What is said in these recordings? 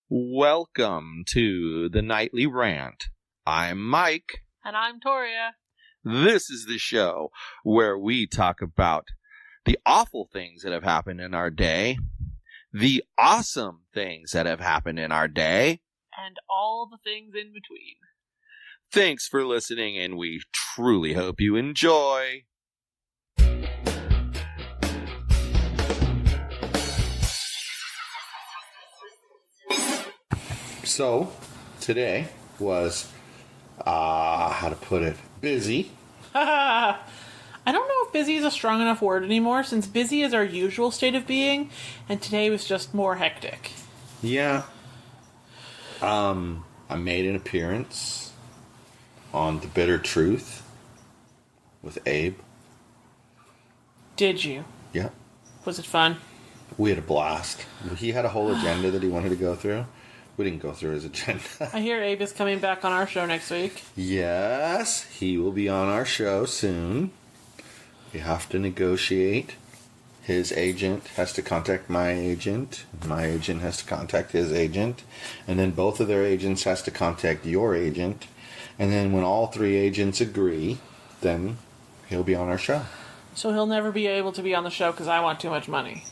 Welcome to the Nightly Rant. I'm Mike. And I'm Torya. This is the show where we talk about the awful things that have happened in our day, the awesome things that have happened in our day, and all the things in between. Thanks for listening, and we truly hope you enjoy. So, today was, how to put it, busy. I don't know if busy is a strong enough word anymore, since busy is our usual state of being, and today was just more hectic. Yeah. I made an appearance on The Bitter Truth with Abe. Did you? Yeah. Was it fun? We had a blast. He had a whole agenda that he wanted to go through. We didn't go through his agenda. I hear Abe is coming back on our show next week. Yes, he will be on our show soon. We have to negotiate. His agent has to contact my agent. My agent has to contact his agent. And then both of their agents has to contact your agent. And then when all three agents agree, then he'll be on our show. So he'll never be able to be on the show because I want too much money.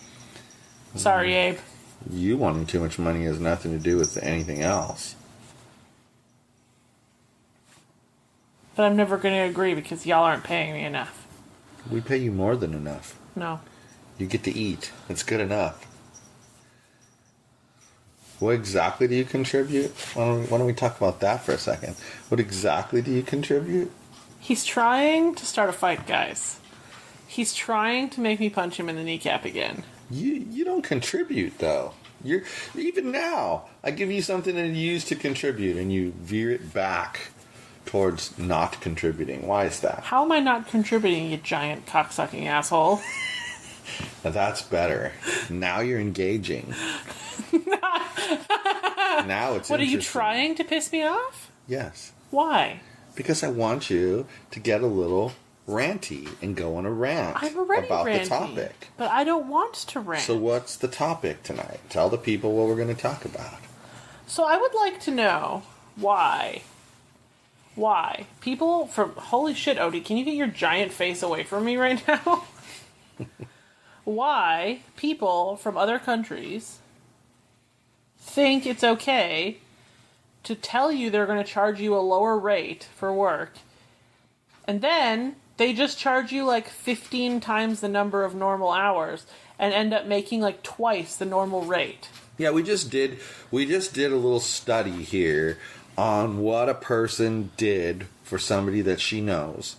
Sorry, Abe. You wanting too much money has nothing to do with anything else. But I'm never going to agree because y'all aren't paying me enough. We pay you more than enough. No. You get to eat. It's good enough. What exactly do you contribute? Why don't we talk about that for a second? What exactly do you contribute? He's trying to start a fight, guys. He's trying to make me punch him in the kneecap again. You don't contribute, though. You're even now. I give you something to use to contribute, and you veer it back towards not contributing. Why is that? How am I not contributing, you giant cocksucking asshole? Now that's better. Now you're engaging. Now it's What, are you trying to piss me off? Yes. Why? Because I want you to get a little ranty and go on a rant I'm already about ranty, the topic. But I don't want to rant. So what's the topic tonight? Tell the people what we're going to talk about. So I would like to know why people from... Holy shit, Odie, can you get your giant face away from me right now? Why people from other countries think it's okay to tell you they're going to charge you a lower rate for work, and then they just charge you like 15 times the number of normal hours and end up making like twice the normal rate. Yeah, we just did a little study here on what a person did for somebody that she knows.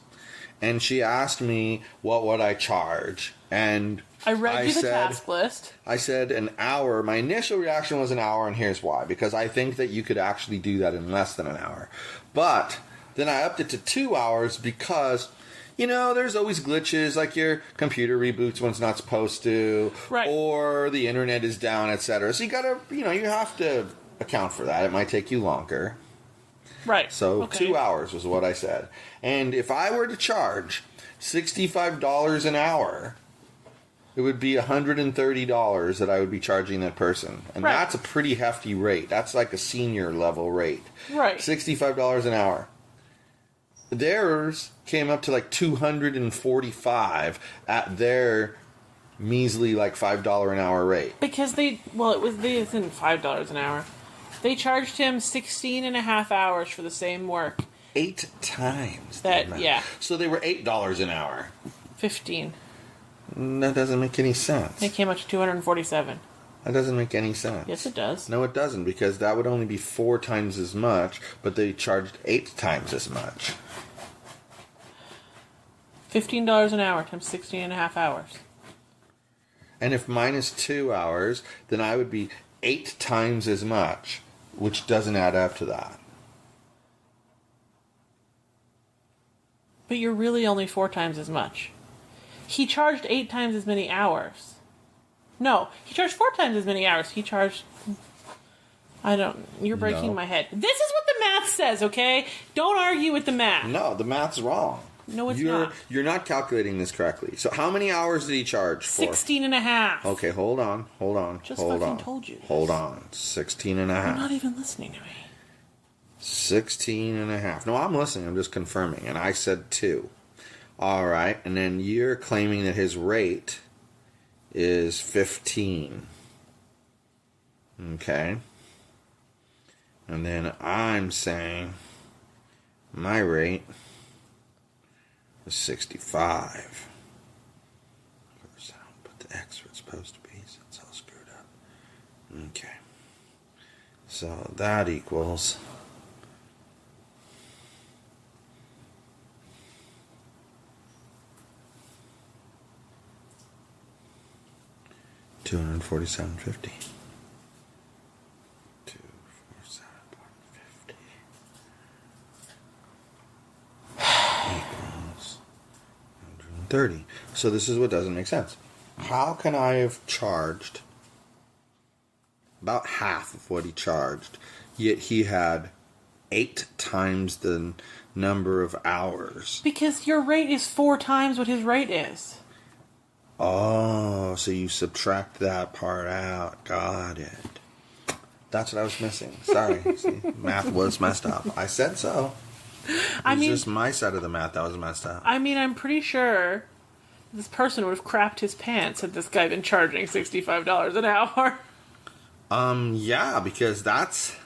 And she asked me what would I charge, and I read you the task list. I said an hour. My initial reaction was an hour, and here's why. Because I think that you could actually do that in less than an hour. But then I upped it to 2 hours because, you know, there's always glitches, like your computer reboots when it's not supposed to, right, or the internet is down, etc. So you have to account for that. It might take you longer. Right. So okay. 2 hours was what I said. And if I were to charge $65 an hour, it would be $130 that I would be charging that person. And That's a pretty hefty rate. That's like a senior level rate. Right. $65 an hour. Theirs came up to like $245 at their measly like $5 an hour rate. Because they didn't $5 an hour. They charged him 16 and a half hours for the same work. 8 times. Yeah. So they were $8 an hour. 15. That doesn't make any sense. It came up to 247. That doesn't make any sense. Yes, it does. No, it doesn't, because that would only be 4 times as much, but they charged 8 times as much. $15 an hour times 16 and a half hours. And if mine is 2 hours, then I would be 8 times as much, which doesn't add up to that. But you're really only 4 times as much. He charged 8 times as many hours. No, he charged 4 times as many hours. He charged... You're breaking my head. This is what the math says, okay? Don't argue with the math. No, the math's wrong. No, it's not. You're not calculating this correctly. So how many hours did he charge for? 16 and a half. Okay, hold on. Just fucking told you this. Hold on. 16 and a half. You're not even listening to me. 16 and a half. No, I'm listening. I'm just confirming. And I said 2. All right. And then you're claiming that his rate is 15. Okay. And then I'm saying my rate is 65. Of course, I don't put the X where it's supposed to be, so it's all screwed up. Okay. So that equals $247.50. Equals 130. So this is what doesn't make sense. How can I have charged about half of what he charged, yet he had 8 times the number of hours? Because your rate is 4 times what his rate is. Oh, so you subtract that part out. Got it. That's what I was missing. Sorry. See, math was messed up. I said so. It's just my side of the math that was messed up. I mean, I'm pretty sure this person would have crapped his pants had this guy been charging $65 an hour. Yeah, because that's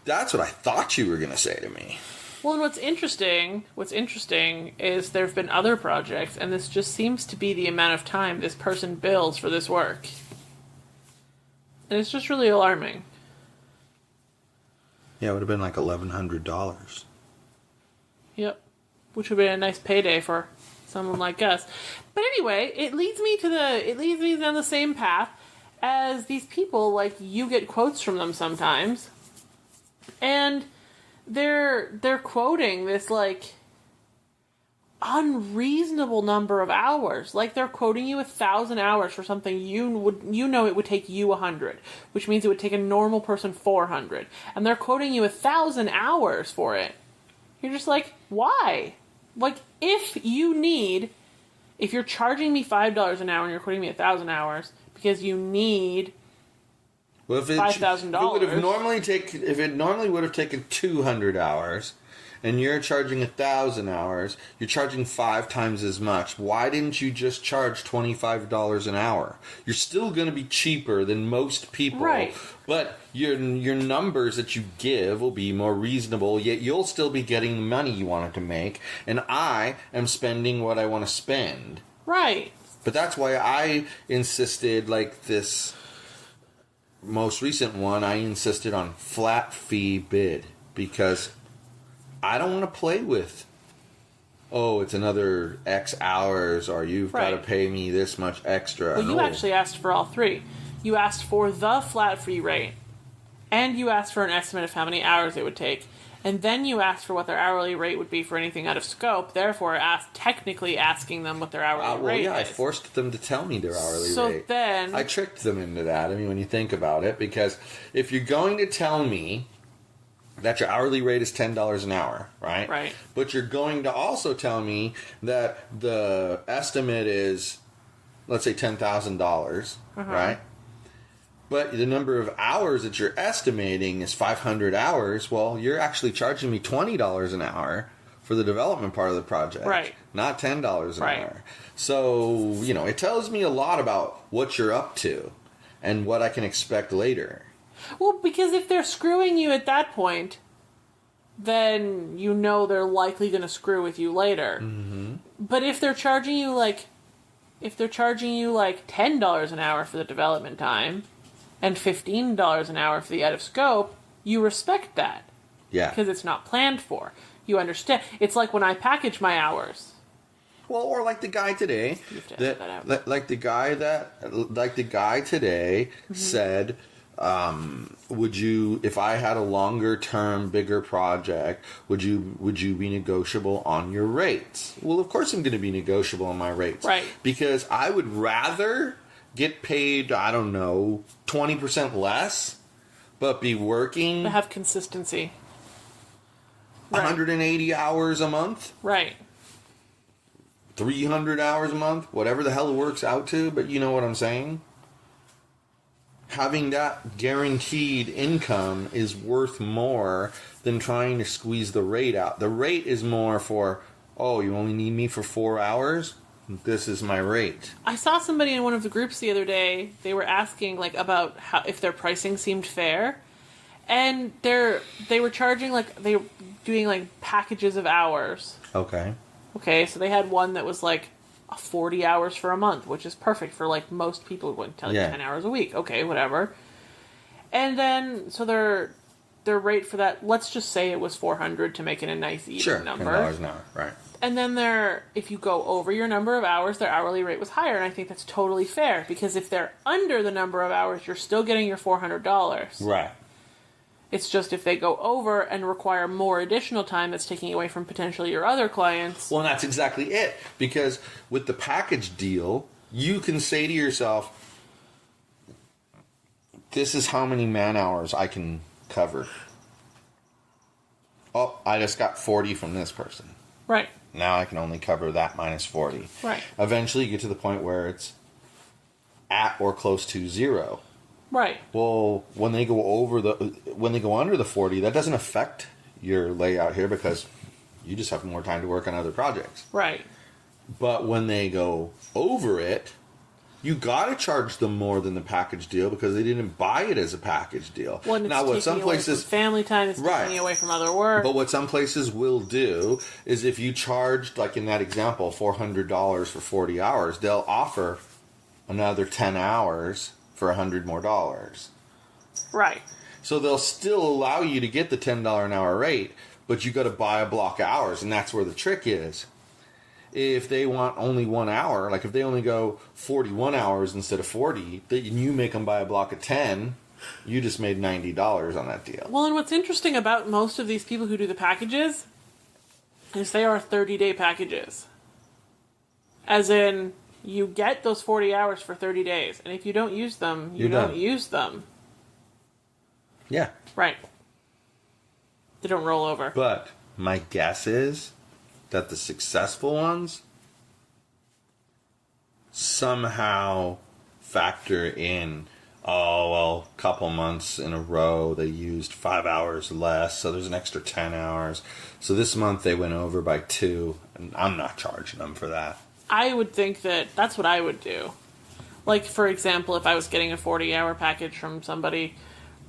what I thought you were going to say to me. Well, and what's interesting is there have been other projects, and this just seems to be the amount of time this person bills for this work. And it's just really alarming. Yeah, it would have been like $1,100. Yep. Which would be a nice payday for someone like us. But anyway, it leads me down the same path as these people. Like, you get quotes from them sometimes, and they're quoting this like unreasonable number of hours. Like, they're quoting you 1,000 hours for something it would take you 100, which means it would take a normal person 400, and they're quoting you 1,000 hours for it. You're just like, why? Like, if you're charging me $5 an hour and you're quoting me 1,000 hours because you need $5,000. If it normally would have taken 200 hours, and you're charging 1,000 hours, you're charging 5 times as much. Why didn't you just charge $25 an hour? You're still going to be cheaper than most people, right? But your numbers that you give will be more reasonable. Yet you'll still be getting the money you wanted to make, and I am spending what I want to spend. Right. But that's why I insisted, like this most recent one, I insisted on flat fee bid, because I don't want to play with, it's another X hours, or you've got to pay me this much extra. Well, you actually asked for all 3. You asked for the flat fee rate, and you asked for an estimate of how many hours it would take, and then you asked for what their hourly rate would be for anything out of scope, therefore technically asking them what their hourly rate is. I forced them to tell me their hourly rate. So then I tricked them into that, I mean, when you think about it, because if you're going to tell me that your hourly rate is $10 an hour, right? Right. But you're going to also tell me that the estimate is, let's say, $10,000, right? But the number of hours that you're estimating is 500 hours. Well, you're actually charging me $20 an hour for the development part of the project. Right. Not $10 an hour. So, it tells me a lot about what you're up to and what I can expect later. Well, because if they're screwing you at that point, then they're likely going to screw with you later. Mm-hmm. But if they're charging you $10 an hour for the development time and $15 an hour for the out of scope, you respect that. Yeah. Because it's not planned for. You understand. It's like when I package my hours. Well, or like the guy today, like the guy today said, would you, if I had a longer term, bigger project, would you be negotiable on your rates? Well, of course I'm going to be negotiable on my rates. Right. Because I would rather get paid, 20% less, but be working. To have consistency. Right. 180 hours a month, Right. 300 hours a month, whatever the hell it works out to, but you know what I'm saying? Having that guaranteed income is worth more than trying to squeeze the rate out. The rate is more for, oh, you only need me for 4 hours? This is my rate. I saw somebody in one of the groups the other day. They were asking like about how if their pricing seemed fair, and they were charging like they were doing like packages of hours. Okay. Okay, so they had one that was like 40 hours for a month, which is perfect for like most people who wouldn't tell you 10 hours a week. Okay, whatever. And then so their rate for that, let's just say it was 400 to make it a nice even number. $10 an hour, right. And then if you go over your number of hours, their hourly rate was higher, and I think that's totally fair, because if they're under the number of hours, you're still getting your $400. Right. It's just if they go over and require more additional time, that's taking away from potentially your other clients. Well, and that's exactly it. Because with the package deal, you can say to yourself, this is how many man hours I can cover. Oh, I just got 40 from this person. Right. Now I can only cover that minus 40. Right. Eventually you get to the point where it's at or close to 0. Right. Well, when they go under the 40, that doesn't affect your layout here because you just have more time to work on other projects. Right. But when they go over it, you got to charge them more than the package deal because they didn't buy it as a package deal. Well, and now, it's what some taking away places from family time, it's right. taking away from other work. But what some places will do is if you charged, like in that example, $400 for 40 hours, they'll offer another 10 hours for $100 more. Right. So they'll still allow you to get the $10 an hour rate, but you got to buy a block of hours, and that's where the trick is. If they want only 1 hour, like if they only go 41 hours instead of 40, then you make them buy a block of 10, you just made $90 on that deal. Well, and what's interesting about most of these people who do the packages is they are 30-day packages. As in, you get those 40 hours for 30 days, and if you don't use them, you don't use them. Yeah. Right. They don't roll over. But my guess is that the successful ones somehow factor in, oh, well, a couple months in a row they used 5 hours less, so there's an extra 10 hours. So this month they went over by 2, and I'm not charging them for that. I would think that's what I would do. Like, for example, if I was getting a 40-hour package from somebody,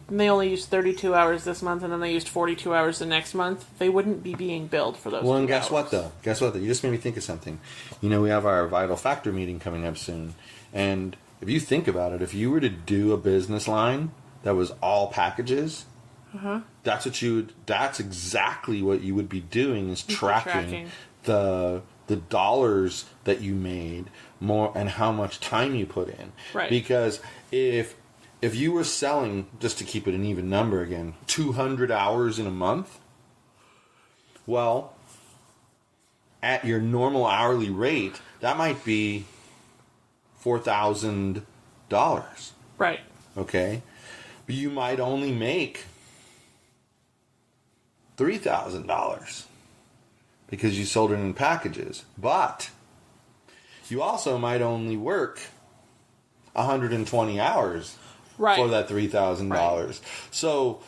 and they only used 32 hours this month, and then they used 42 hours the next month, they wouldn't be being billed for those 2 hours. Well, and guess what, though? You just made me think of something. You know, we have our Vital Factor meeting coming up soon, and if you think about it, if you were to do a business line that was all packages, that's exactly what you would be doing, is tracking the dollars that you made more and how much time you put in. Right. Because if you were selling, just to keep it an even number again, 200 hours in a month, well, at your normal hourly rate, that might be $4,000. Right. Okay? But you might only make $3,000 because you sold it in packages. But you also might only work 120 hours for that $3,000. Right. So,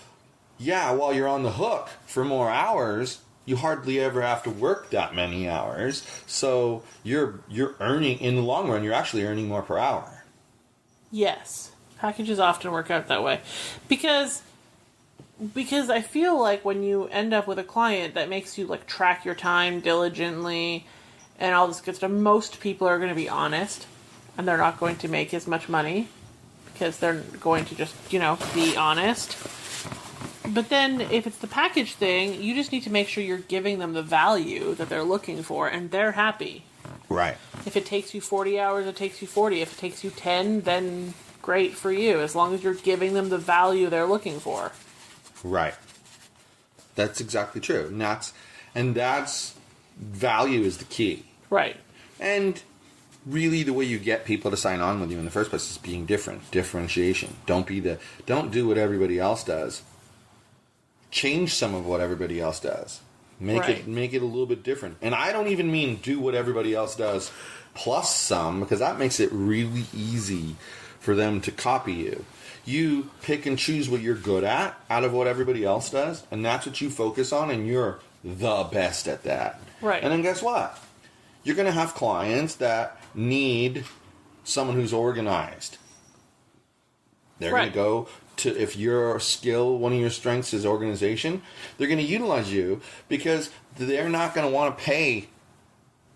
yeah, while you're on the hook for more hours, you hardly ever have to work that many hours. So you're earning, in the long run, you're actually earning more per hour. Yes. Packages often work out that way. Because I feel like when you end up with a client that makes you like track your time diligently and all this good stuff, most people are going to be honest and they're not going to make as much money because they're going to just, be honest. But then if it's the package thing, you just need to make sure you're giving them the value that they're looking for and they're happy. Right. If it takes you 40 hours, it takes you 40. If it takes you 10, then great for you, as long as you're giving them the value they're looking for. Right. That's exactly true. And that's value is the key. Right. And really the way you get people to sign on with you in the first place is being different. Differentiation. Don't do what everybody else does. Change some of what everybody else does. Make Right. it a little bit different. And I don't even mean do what everybody else does plus some, because that makes it really easy for them to copy you. You pick and choose what you're good at out of what everybody else does, and that's what you focus on, and you're the best at that. Right. And then guess what? You're going to have clients that need someone who's organized. They're Right. going to go to, if your skill, one of your strengths is organization, they're going to utilize you because they're not going to want to pay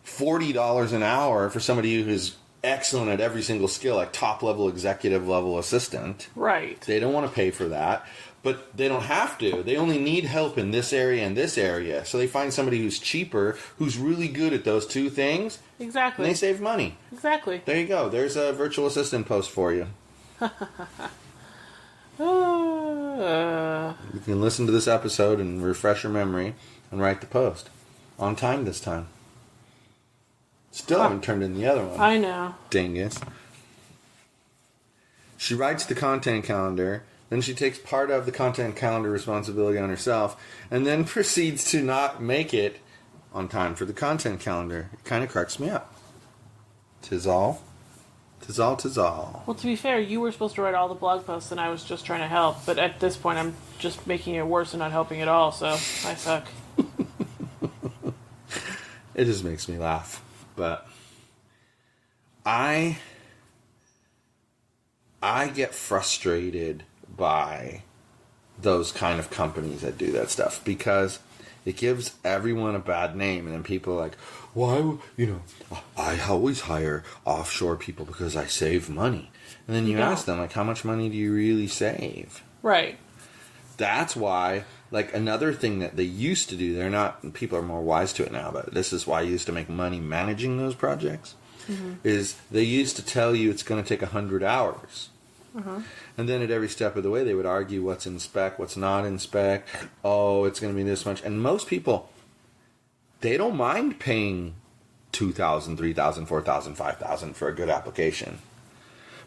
$40 an hour for somebody who is excellent at every single skill, like top level executive level assistant. Right. They don't want to pay for that, but they don't have to. They only need help in this area and this area. So they find somebody who's cheaper, who's really good at those two things, Exactly. and they save money. Exactly. There you go. There's a virtual assistant post for you. You can listen to this episode and refresh your memory and write the post. On time this time. Still haven't turned in the other one. I know. Dingus. She writes the content calendar, then she takes part of the content calendar responsibility on herself, and then proceeds to not make it on time for the content calendar. It kind of cracks me up. 'Tis all. 'Tis all, 'tis all. Well, to be fair, you were supposed to write all the blog posts, and I was just trying to help. But at this point, I'm just making it worse and not helping at all. So I suck. It just makes me laugh. But I get frustrated by those kind of companies that do that stuff because it gives everyone a bad name, and then people are like, why, I always hire offshore people because I save money. And then you ask them, like, how much money do you really save? Right. That's why, like, another thing that they used to do, people are more wise to it now, but this is why I used to make money managing those projects, is they used to tell you it's going to take 100 hours. And then at every step of the way, they would argue what's in spec, what's not in spec. Oh, it's going to be this much. And most people, they don't mind paying $2,000, $3,000, $4,000, $5,000 for a good application.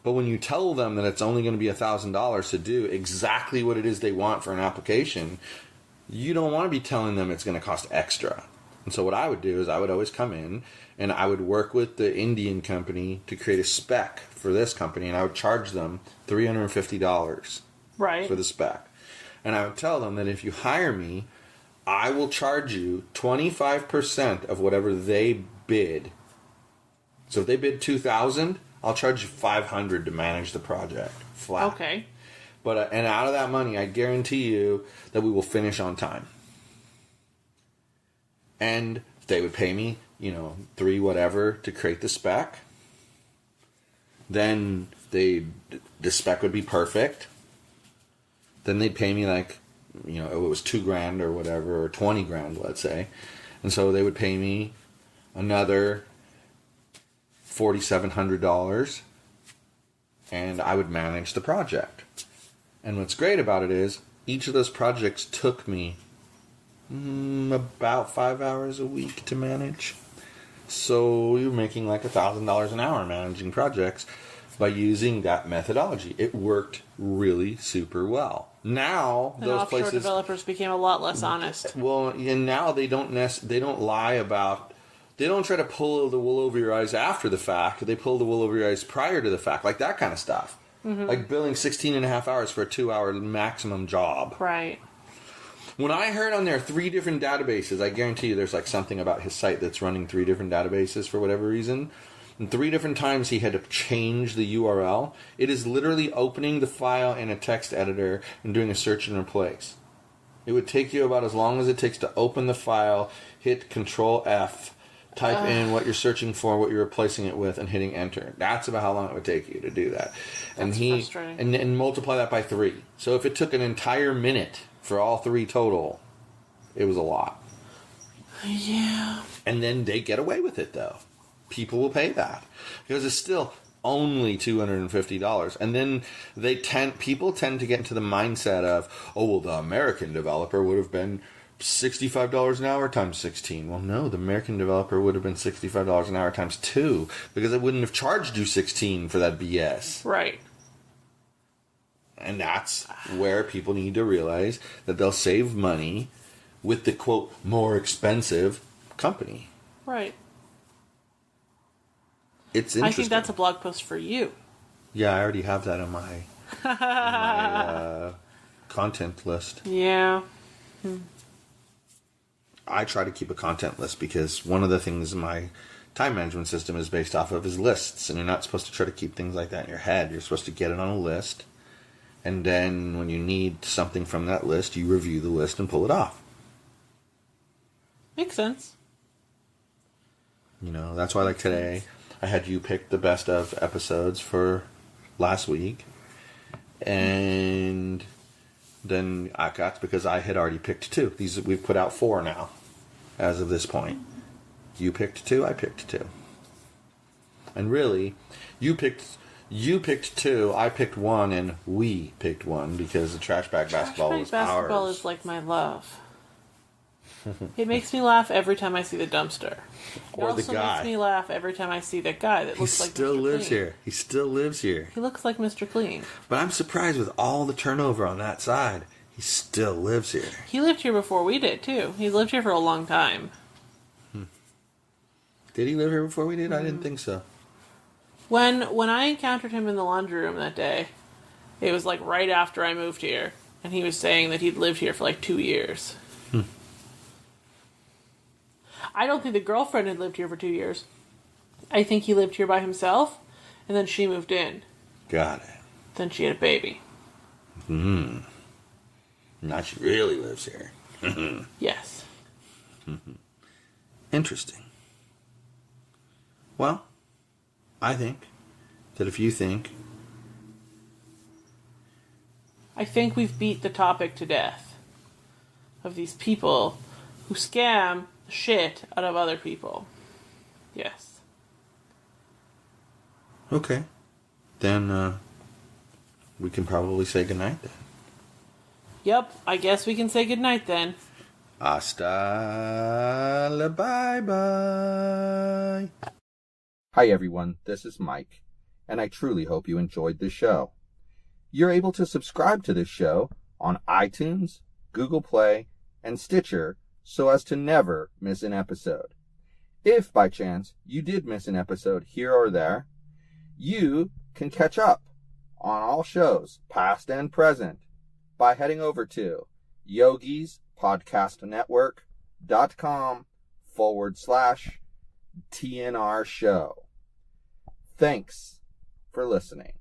But when you tell them that it's only going to be $1,000 to do exactly what it is they want for an application, you don't want to be telling them it's going to cost extra. And so what I would do is I would always come in and I would work with the Indian company to create a spec for this company, and I would charge them $350 Right. for the spec. And I would tell them that if you hire me, I will charge you 25% of whatever they bid. So if they bid $2,000, I'll charge you $500 to manage the project flat. Okay. But and out of that money, I guarantee you that we will finish on time. And they would pay me, $3 whatever to create the spec. Then the spec would be perfect. Then they'd pay me like, it was $2,000 or whatever, or $20,000, let's say. And so they would pay me another $4,700, and I would manage the project. And what's great about it is each of those projects took me about 5 hours a week to manage. So you're making like $1,000 an hour managing projects by using that methodology. It worked really super well. Now And those offshore places, developers became a lot less honest. well, and now they don't lie about. They don't try to pull the wool over your eyes after the fact. They pull the wool over your eyes prior to the fact, like that kind of stuff. Like billing 16 and a half hours for a 2-hour maximum job. Right. When I heard on there 3 different databases, I guarantee you there's like something about his site that's running 3 different databases for whatever reason. And 3 different times he had to change the URL. It is literally opening the file in a text editor and doing a search and replace. It would take you about as long as it takes to open the file, hit Control F, type in what you're searching for, what you're replacing it with, and hitting enter. That's about how long it would take you to do that. And That's frustrating. and multiply that by 3. So if it took an entire minute for all 3 total, it was a lot. Yeah. And then they get away with it, though. People will pay that because it's still only $250. And then people tend to get into the mindset of, oh, well, the American developer would have been $65 an hour times 16. Well, no, the American developer would have been $65 an hour times 2 because it wouldn't have charged you 16 for that BS. Right. And that's where people need to realize that they'll save money with the, quote, more expensive company. Right. It's interesting. I think that's a blog post for you. Yeah, I already have that on my, content list. Yeah. I try to keep a content list because one of the things my time management system is based off of is lists, and you're not supposed to try to keep things like that in your head. You're supposed to get it on a list, and then when you need something from that list, you review the list and pull it off. Makes sense. You know, that's why, like today, I had you pick the best of episodes for last week, and then I got, because I had already picked 2. These we've put out 4 now, as of this point. You picked 2, I picked 2, and really, you picked 2, I picked 1, and we picked 1 because the trash bag basketball was Basketball ours. is like my love. It makes me laugh every time I see the dumpster. Or the also guy. makes me laugh every time I see that guy that He looks like still Mr. lives Clean. here. He still lives here. He looks like Mr. Clean. But I'm surprised with all the turnover on that side. He still lives here. He lived here before we did, too. He's lived here for a long time. Did he live here before we did? I didn't think so. When I encountered him in the laundry room that day, it was like right after I moved here, and he was saying that he'd lived here for like 2 years. I don't think the girlfriend had lived here for 2 years. I think he lived here by himself, and then she moved in. Got it. Then she had a baby. Now she really lives here. Yes. Interesting. Well, I think that if you think... I think we've beat the topic to death of these people who scam the shit out of other people. Yes. Okay. Then, we can probably say goodnight then. Yep, I guess we can say goodnight then. Hasta la bye-bye. Hi everyone, this is Mike, and I truly hope you enjoyed this show. You're able to subscribe to this show on iTunes, Google Play, and Stitcher so as to never miss an episode. If by chance you did miss an episode here or there, you can catch up on all shows, past and present, by heading over to yogispodcastnetwork.com/TNR show. Thanks for listening.